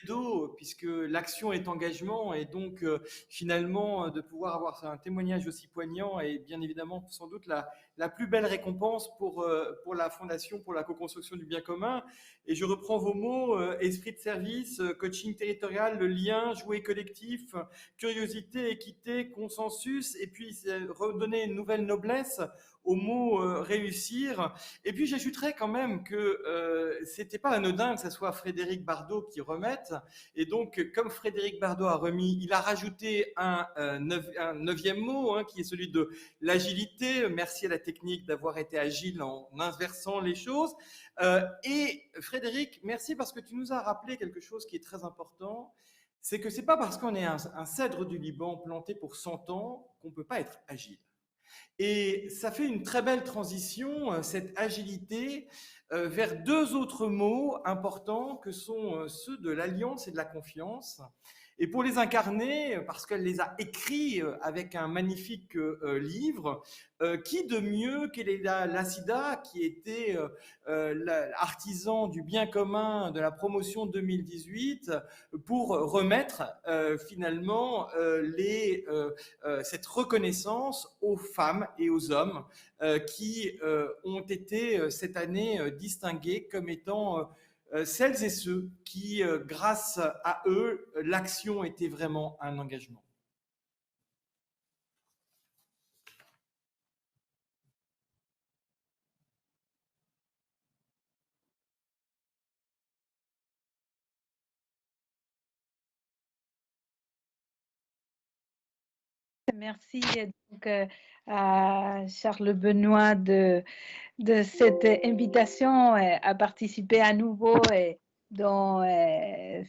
d'eau, puisque l'action est engagement, et donc finalement, de pouvoir avoir un témoignage aussi poignant est bien évidemment sans doute la plus belle récompense pour la Fondation, pour la co-construction du bien commun. Et je reprends vos mots, esprit de service, coaching territorial, le lien, jouer collectif, curiosité, équité, consensus, et puis redonner une nouvelle noblesse au mot réussir. Et puis j'ajouterais quand même que c'était pas anodin que ce soit Frédéric Bardot qui remette. Et donc, comme Frédéric Bardot a remis, il a rajouté un neuvième mot, hein, qui est celui de l'agilité. Merci à la technique d'avoir été agile en inversant les choses. Et Frédéric, merci parce que tu nous as rappelé quelque chose qui est très important. C'est que c'est pas parce qu'on est un cèdre du Liban planté pour 100 ans qu'on peut pas être agile. Et ça fait une très belle transition, cette agilité, vers deux autres mots importants que sont ceux de l'alliance et de la confiance. Et pour les incarner, parce qu'elle les a écrits avec un magnifique livre, qui de mieux qu'Elena Lassida, qui était l'artisan du bien commun de la promotion 2018, pour remettre finalement cette reconnaissance aux femmes et aux hommes qui ont été cette année distingués comme étant celles et ceux qui, grâce à eux, l'action était vraiment un engagement. Merci donc, à Charles Benoît de cette invitation à participer à nouveau dans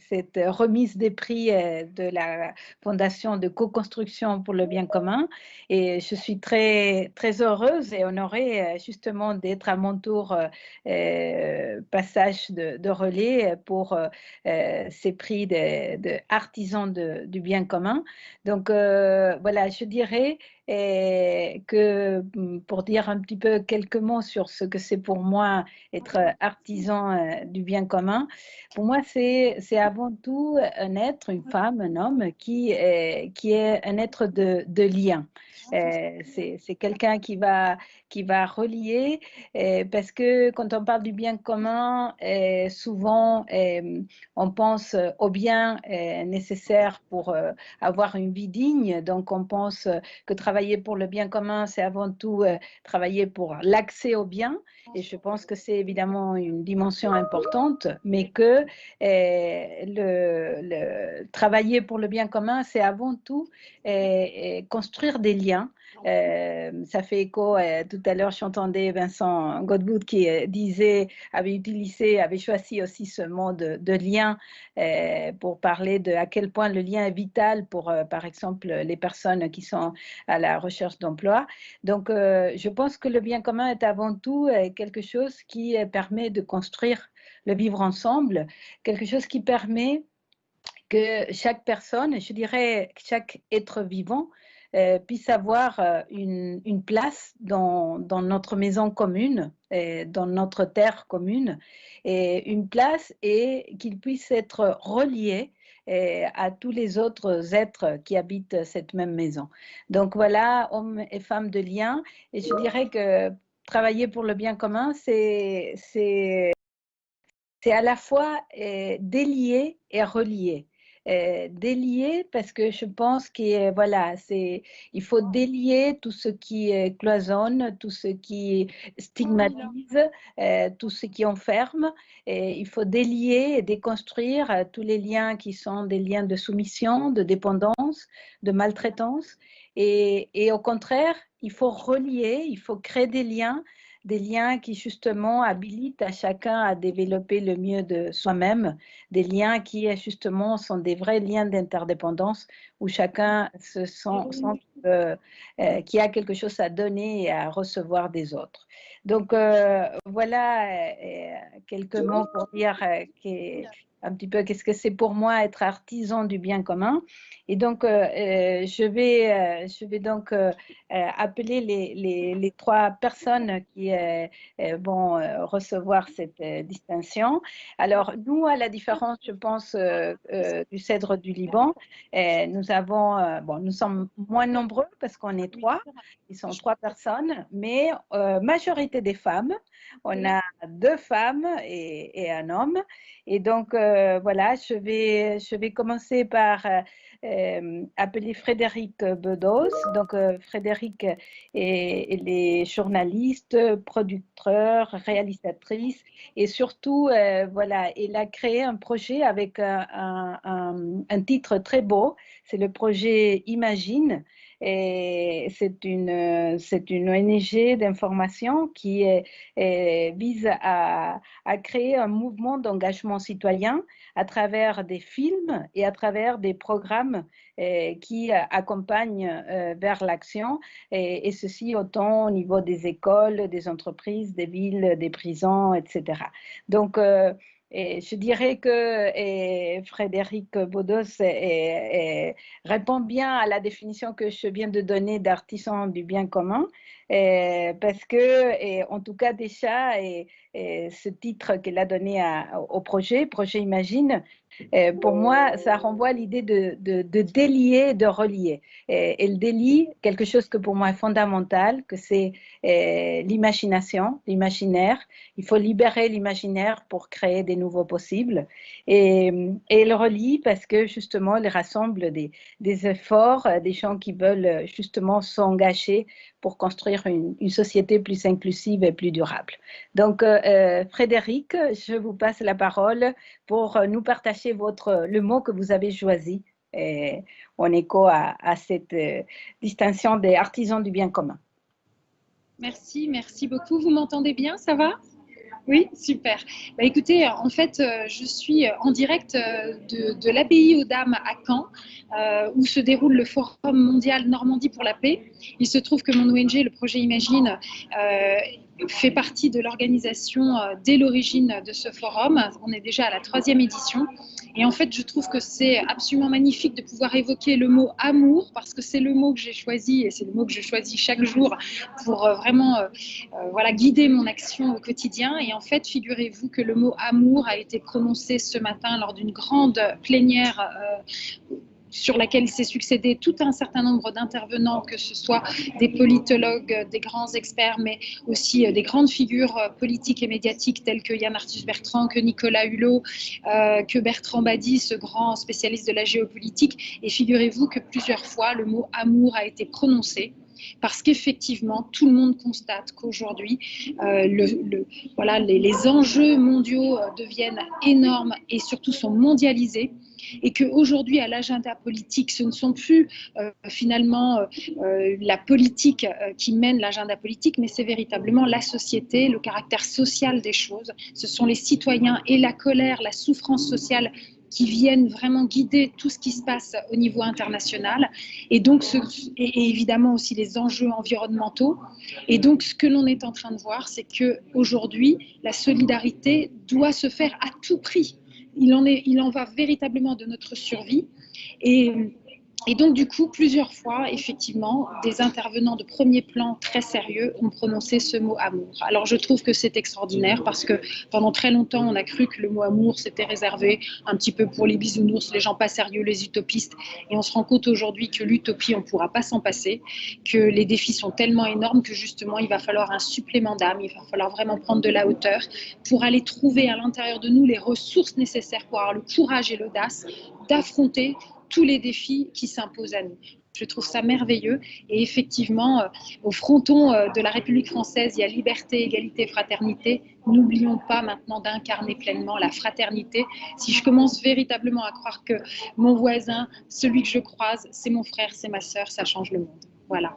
cette remise des prix de la Fondation de co-construction pour le bien commun. Et je suis très, très heureuse et honorée justement d'être à mon tour passage de relais pour ces prix de artisans du bien commun. Donc voilà, je dirais que pour dire un petit peu quelques mots sur ce que c'est pour moi être artisan du bien commun, pour moi c'est avant tout un être, une femme, un homme qui est un être de lien. C'est quelqu'un qui va relier, parce que quand on parle du bien commun, souvent on pense au bien nécessaire pour avoir une vie digne. Donc on pense que travailler pour le bien commun, c'est avant tout travailler pour l'accès au bien. Et je pense que c'est évidemment une dimension importante, mais que travailler pour le bien commun, c'est avant tout construire des liens. Ça fait écho, tout à l'heure, j'entendais Vincent Godbout qui avait choisi aussi ce mot de lien pour parler de à quel point le lien est vital pour, par exemple, les personnes qui sont à la recherche d'emploi. Donc, je pense que le bien commun est avant tout quelque chose qui permet de construire le vivre ensemble, quelque chose qui permet que chaque personne, je dirais chaque être vivant, puisse avoir une place dans notre maison commune, dans notre terre commune, et une place et qu'il puisse être relié à tous les autres êtres qui habitent cette même maison. Donc voilà, hommes et femmes de lien, et je dirais que travailler pour le bien commun, c'est à la fois délier et relier. Délier parce que je pense qu'il voilà, il faut délier tout ce qui cloisonne, tout ce qui stigmatise, tout ce qui enferme. Et il faut délier et déconstruire tous les liens qui sont des liens de soumission, de dépendance, de maltraitance. Et au contraire, il faut relier, il faut créer des liens qui justement habilitent à chacun à développer le mieux de soi-même, des liens qui justement sont des vrais liens d'interdépendance où chacun se sent qui a quelque chose à donner et à recevoir des autres. Donc voilà quelques mots pour dire un petit peu qu'est-ce que c'est pour moi être artisan du bien commun. Et donc, je vais donc appeler les trois personnes qui vont recevoir cette distinction. Alors, nous, à la différence, je pense, du Cèdre du Liban, nous sommes moins nombreux parce qu'on est trois. Ils sont trois personnes, mais majorité des femmes. On a deux femmes et un homme. Et donc, voilà, je vais commencer par appeler Frédéric Bedos. Donc, Frédéric elle est journaliste, producteur, réalisatrice et surtout, voilà, elle a créé un projet avec un titre très beau. C'est le projet Imagine. Et c'est une ONG d'information qui vise à créer un mouvement d'engagement citoyen à travers des films et à travers des programmes qui accompagnent vers l'action, et ceci autant au niveau des écoles, des entreprises, des villes, des prisons, etc. Donc, et je dirais que Frédéric Bedos répond bien à la définition que je viens de donner d'artisan du bien commun, parce que, en tout cas déjà, ce titre qu'elle a donné au projet Imagine, pour moi, ça renvoie à l'idée de délier, de relier. Elle délie quelque chose que pour moi est fondamental, que c'est l'imagination, l'imaginaire. Il faut libérer l'imaginaire pour créer des nouveaux possibles. Et elle relie parce que justement, elle rassemble des efforts, des gens qui veulent justement s'engager pour construire une société plus inclusive et plus durable. Donc, Frédéric, je vous passe la parole pour nous partager le mot que vous avez choisi en écho à cette distinction des artisans du bien commun. Merci, merci beaucoup. Vous m'entendez bien, ça va ? Oui, super. Bah, écoutez, en fait, je suis en direct de l'abbaye aux Dames à Caen, où se déroule le Forum mondial Normandie pour la paix. Il se trouve que mon ONG, le projet Imagine, fait partie de l'organisation dès l'origine de ce forum. On est déjà à la 3e édition. Et en fait, je trouve que c'est absolument magnifique de pouvoir évoquer le mot amour, parce que c'est le mot que j'ai choisi, et c'est le mot que je choisis chaque jour pour vraiment voilà, guider mon action au quotidien. Et en fait, figurez-vous que le mot amour a été prononcé ce matin lors d'une grande plénière sur laquelle s'est succédé tout un certain nombre d'intervenants, que ce soit des politologues, des grands experts, mais aussi des grandes figures politiques et médiatiques telles que Yann Arthus-Bertrand, que Nicolas Hulot, que Bertrand Badi, ce grand spécialiste de la géopolitique. Et figurez-vous que plusieurs fois, le mot amour a été prononcé. Parce qu'effectivement, tout le monde constate qu'aujourd'hui, voilà, les enjeux mondiaux deviennent énormes et surtout sont mondialisés. Et qu'aujourd'hui, à l'agenda politique, ce ne sont plus finalement la politique qui mène l'agenda politique, mais c'est véritablement la société, le caractère social des choses. Ce sont les citoyens et la colère, la souffrance sociale qui viennent vraiment guider tout ce qui se passe au niveau international, et donc et évidemment aussi les enjeux environnementaux. Et donc ce que l'on est en train de voir, c'est qu'aujourd'hui, la solidarité doit se faire à tout prix. Il en va véritablement de notre survie. Et donc, du coup, plusieurs fois, effectivement, des intervenants de premier plan très sérieux ont prononcé ce mot amour. Alors, je trouve que c'est extraordinaire parce que pendant très longtemps, on a cru que le mot amour, c'était réservé un petit peu pour les bisounours, les gens pas sérieux, les utopistes. Et on se rend compte aujourd'hui que l'utopie, on ne pourra pas s'en passer, que les défis sont tellement énormes que justement, il va falloir un supplément d'âme, il va falloir vraiment prendre de la hauteur pour aller trouver à l'intérieur de nous les ressources nécessaires pour avoir le courage et l'audace d'affronter tous les défis qui s'imposent à nous. Je trouve ça merveilleux. Et effectivement, au fronton de la République française, il y a liberté, égalité, fraternité. N'oublions pas maintenant d'incarner pleinement la fraternité. Si je commence véritablement à croire que mon voisin, celui que je croise, c'est mon frère, c'est ma sœur, ça change le monde. Voilà.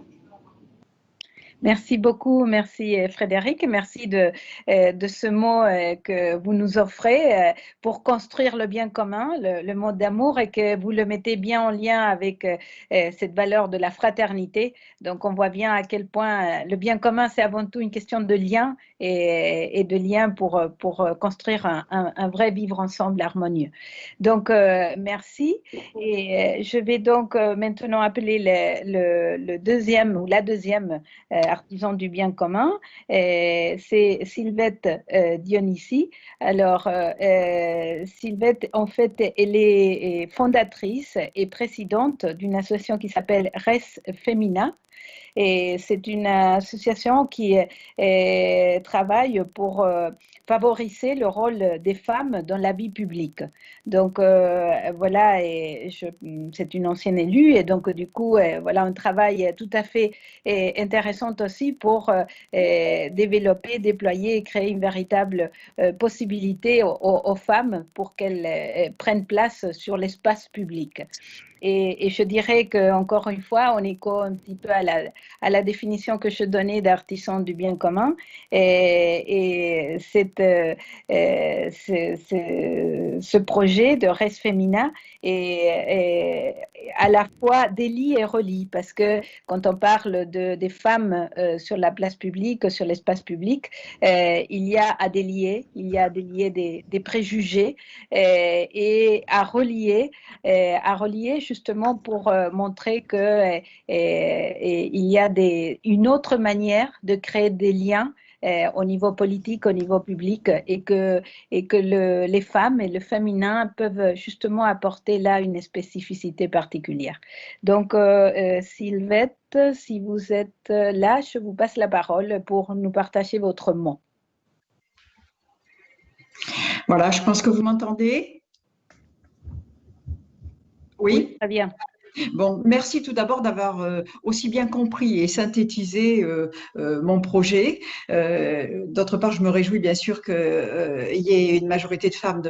Merci beaucoup, merci Frédéric, merci de ce mot que vous nous offrez pour construire le bien commun, le mot d'amour, et que vous le mettez bien en lien avec cette valeur de la fraternité. Donc on voit bien à quel point le bien commun, c'est avant tout une question de lien et de lien pour construire un vrai vivre ensemble harmonieux. Donc merci, et je vais donc maintenant appeler le deuxième ou la deuxième artisan du bien commun, c'est Sylvette Dionissi. Alors, Sylvette, en fait, elle est fondatrice et présidente d'une association qui s'appelle Res Femina. Et c'est une association qui travaille pour favoriser le rôle des femmes dans la vie publique. Donc voilà, c'est une ancienne élue, et donc du coup, voilà, un travail tout à fait intéressant aussi pour développer, déployer et créer une véritable possibilité aux femmes pour qu'elles prennent place sur l'espace public. Et je dirais qu'encore une fois, on écho un petit peu à la définition que je donnais d'artisan du bien commun. Et ce projet de Res Femina est à la fois délie et relie, parce que quand on parle des femmes sur la place publique, sur l'espace public, il y a à délier, des préjugés et à relier justement pour montrer que il y a une autre manière de créer des liens au niveau politique, au niveau public, et que les femmes et le féminin peuvent justement apporter là une spécificité particulière. Donc, Sylvette, si vous êtes là, je vous passe la parole pour nous partager votre mot. Voilà, je pense que vous m'entendez. Oui, très bien. Bon, merci tout d'abord d'avoir aussi bien compris et synthétisé mon projet. D'autre part, je me réjouis bien sûr qu'il y ait une majorité de femmes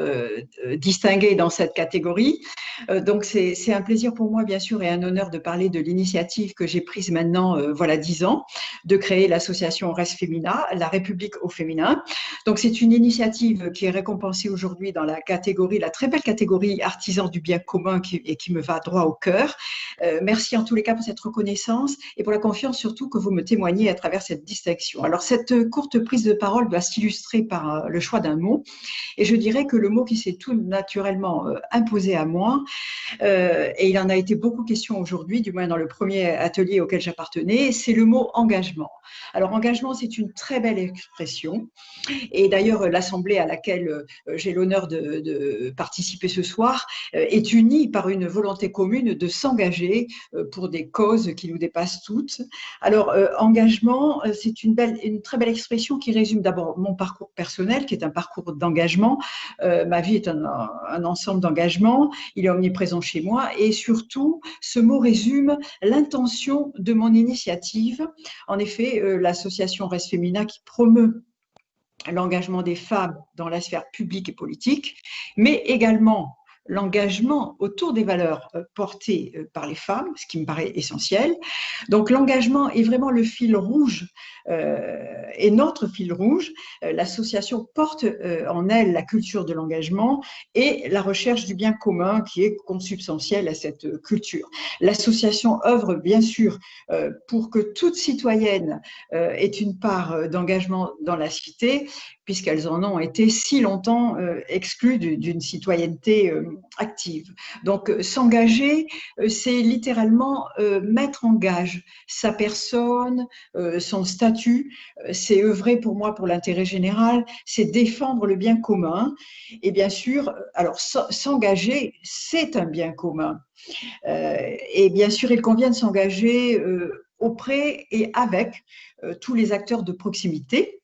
distinguées dans cette catégorie. Donc, c'est un plaisir pour moi, bien sûr, et un honneur de parler de l'initiative que j'ai prise maintenant, voilà, 10 ans, de créer l'association Res Femina, la République au féminin. Donc, c'est une initiative qui est récompensée aujourd'hui dans la catégorie, la très belle catégorie artisan du bien commun et qui me va droit au cœur. Merci en tous les cas pour cette reconnaissance et pour la confiance surtout que vous me témoignez à travers cette distinction. Alors, cette courte prise de parole va s'illustrer par le choix d'un mot, et je dirais que le mot qui s'est tout naturellement imposé à moi, et il en a été beaucoup question aujourd'hui, du moins dans le premier atelier auquel j'appartenais, c'est le mot engagement. Alors, engagement, c'est une très belle expression, et d'ailleurs, l'Assemblée à laquelle j'ai l'honneur de participer ce soir est unie par une volonté commune de s'engager pour des causes qui nous dépassent toutes. Alors, engagement, c'est une très belle expression qui résume d'abord mon parcours personnel, qui est un parcours d'engagement. Ma vie est un ensemble d'engagements, il est omniprésent chez moi, et surtout, ce mot résume l'intention de mon initiative. En effet, l'association Res Femina qui promeut l'engagement des femmes dans la sphère publique et politique, mais également l'engagement autour des valeurs portées par les femmes, ce qui me paraît essentiel. Donc l'engagement est vraiment le fil rouge et notre fil rouge. L'association porte en elle la culture de l'engagement et la recherche du bien commun qui est consubstantielle à cette culture. L'association œuvre bien sûr pour que toute citoyenne ait une part d'engagement dans la cité, puisqu'elles en ont été si longtemps exclues d'une citoyenneté active. Donc, s'engager, c'est littéralement mettre en gage sa personne, son statut, c'est œuvrer pour moi pour l'intérêt général, c'est défendre le bien commun. Et bien sûr, alors s'engager, c'est un bien commun. Et bien sûr, il convient de s'engager auprès et avec tous les acteurs de proximité.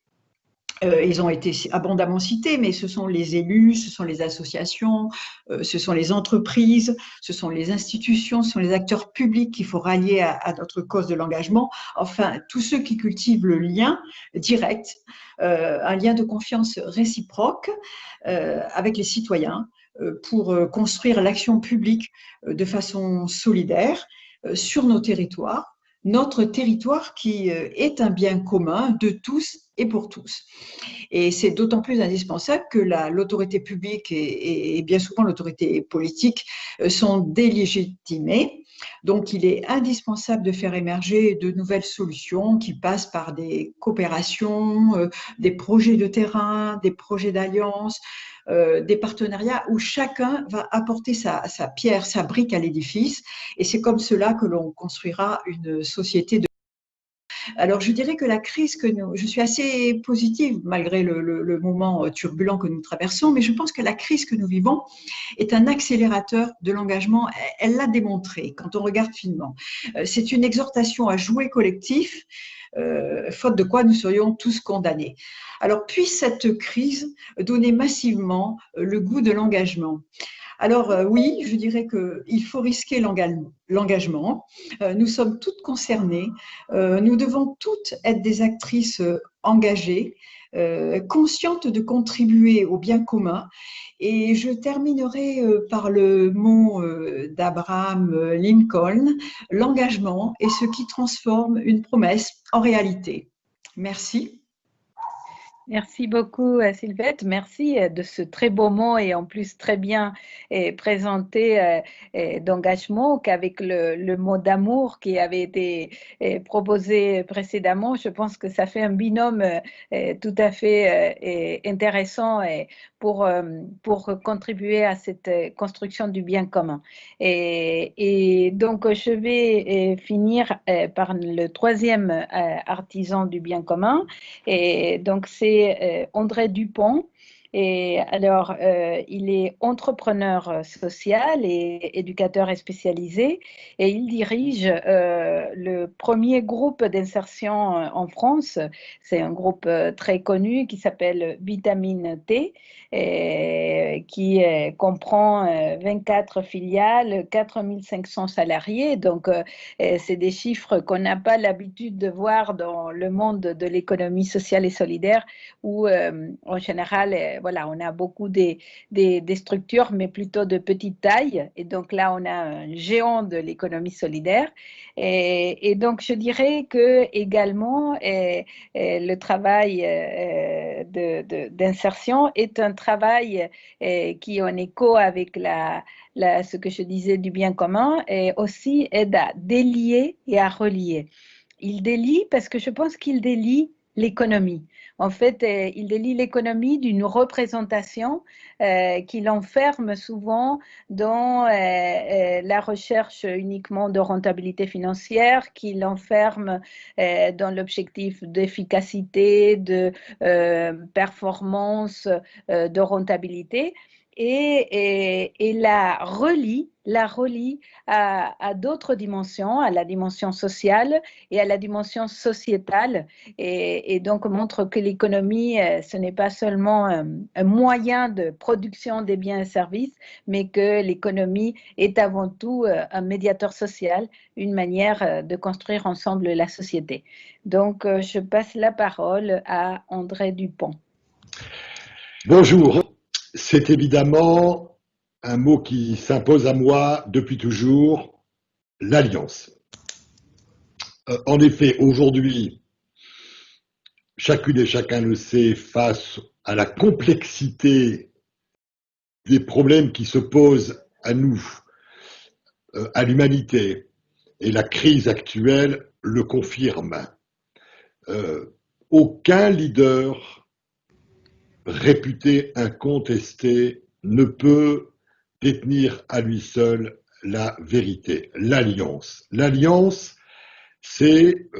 Ils ont été abondamment cités, mais ce sont les élus, ce sont les associations, ce sont les entreprises, ce sont les institutions, ce sont les acteurs publics qu'il faut rallier à notre cause de l'engagement. Enfin, tous ceux qui cultivent le lien direct, un lien de confiance réciproque avec les citoyens pour construire l'action publique de façon solidaire sur nos territoires, notre territoire qui est un bien commun de tous et pour tous. Et c'est d'autant plus indispensable que l'autorité publique et bien souvent l'autorité politique sont délégitimées. Donc, il est indispensable de faire émerger de nouvelles solutions qui passent par des coopérations, des projets de terrain, des projets d'alliance, des partenariats où chacun va apporter sa pierre, sa brique à l'édifice. Et c'est comme cela que l'on construira une société de... Alors, je dirais que la crise que nous, je suis assez positive malgré le moment turbulent que nous traversons, mais je pense que la crise que nous vivons est un accélérateur de l'engagement. Elle l'a démontré quand on regarde finement. C'est une exhortation à jouer collectif, faute de quoi nous serions tous condamnés. Alors, puisse cette crise donner massivement le goût de l'engagement. Alors oui, je dirais qu'il faut risquer l'engagement. Nous sommes toutes concernées. Nous devons toutes être des actrices engagées, conscientes de contribuer au bien commun. Et je terminerai par le mot d'Abraham Lincoln, l'engagement est ce qui transforme une promesse en réalité. Merci. Merci beaucoup, Sylvette. Merci de ce très beau mot et en plus très bien présenté d'engagement qu'avec le mot d'amour qui avait été proposé précédemment. Je pense que ça fait un binôme tout à fait intéressant pour contribuer à cette construction du bien commun. Et donc, je vais finir par le troisième artisan du bien commun. Et donc, c'est André Dupont. Et alors, il est entrepreneur social et éducateur spécialisé et il dirige le premier groupe d'insertion en France. C'est un groupe très connu qui s'appelle Vitamine T, qui comprend 24 filiales, 4500 salariés. Donc, c'est des chiffres qu'on n'a pas l'habitude de voir dans le monde de l'économie sociale et solidaire où, en général, voilà, on a beaucoup des structures, mais plutôt de petite taille. Et donc là, on a un géant de l'économie solidaire. Et donc, je dirais que également, le travail d'insertion est un travail qui est en écho avec ce que je disais du bien commun et aussi aide à délier et à relier. Il délie parce que je pense qu'il délie l'économie. En fait, il délie l'économie d'une représentation qui l'enferme souvent dans la recherche uniquement de rentabilité financière, qui l'enferme dans l'objectif d'efficacité, de performance, de rentabilité. Et la relie à d'autres dimensions, à la dimension sociale et à la dimension sociétale, et donc montre que l'économie, ce n'est pas seulement un moyen de production des biens et services, mais que l'économie est avant tout un médiateur social, une manière de construire ensemble la société. Donc, je passe la parole à André Dupont. Bonjour. C'est évidemment un mot qui s'impose à moi depuis toujours, l'alliance. En effet, aujourd'hui, chacune et chacun le sait, face à la complexité des problèmes qui se posent à nous, à l'humanité, et la crise actuelle le confirme. Aucun leader réputé, incontesté, ne peut détenir à lui seul la vérité. L'alliance. L'alliance, c'est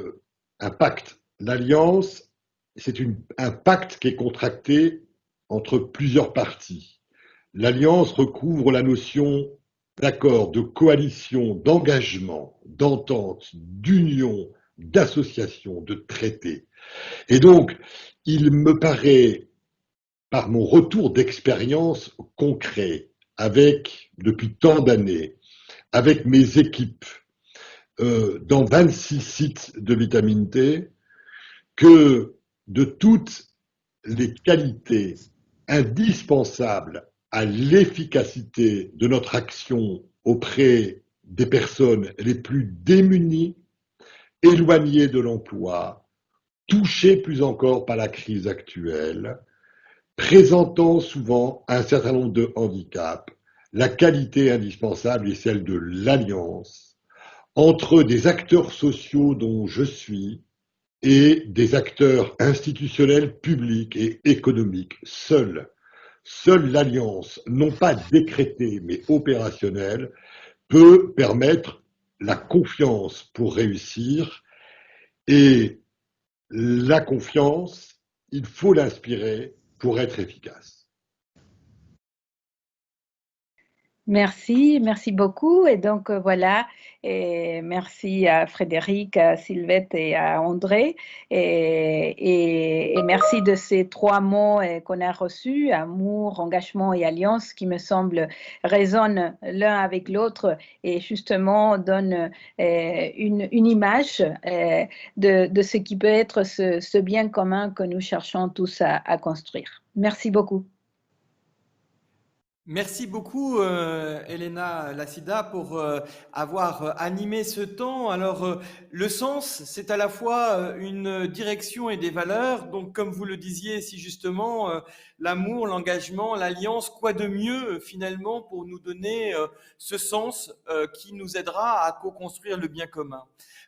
un pacte. L'alliance, c'est un pacte qui est contracté entre plusieurs parties. L'alliance recouvre la notion d'accord, de coalition, d'engagement, d'entente, d'union, d'association, de traité. Et donc, il me paraît, par mon retour d'expérience concret, depuis tant d'années, avec mes équipes, dans 26 sites de Vitamine T, que de toutes les qualités indispensables à l'efficacité de notre action auprès des personnes les plus démunies, éloignés de l'emploi, touchés plus encore par la crise actuelle, présentant souvent un certain nombre de handicaps. La qualité indispensable est celle de l'alliance entre des acteurs sociaux dont je suis et des acteurs institutionnels, publics et économiques. Seule l'alliance, non pas décrétée mais opérationnelle, peut permettre la confiance pour réussir. Et la confiance, il faut l'inspirer pour être efficace. Merci, merci beaucoup. Et donc voilà, et merci à Frédéric, à Sylvette et à André. Et merci de ces 3 mots qu'on a reçus, amour, engagement et alliance, qui me semblent résonnent l'un avec l'autre et justement donnent une image de ce qui peut être ce bien commun que nous cherchons tous à construire. Merci beaucoup. Merci beaucoup, Elena Lassida, pour avoir animé ce temps. Alors, le sens, c'est à la fois une direction et des valeurs. Donc, comme vous le disiez si justement, l'amour, l'engagement, l'alliance, quoi de mieux finalement pour nous donner ce sens qui nous aidera à co-construire le bien commun.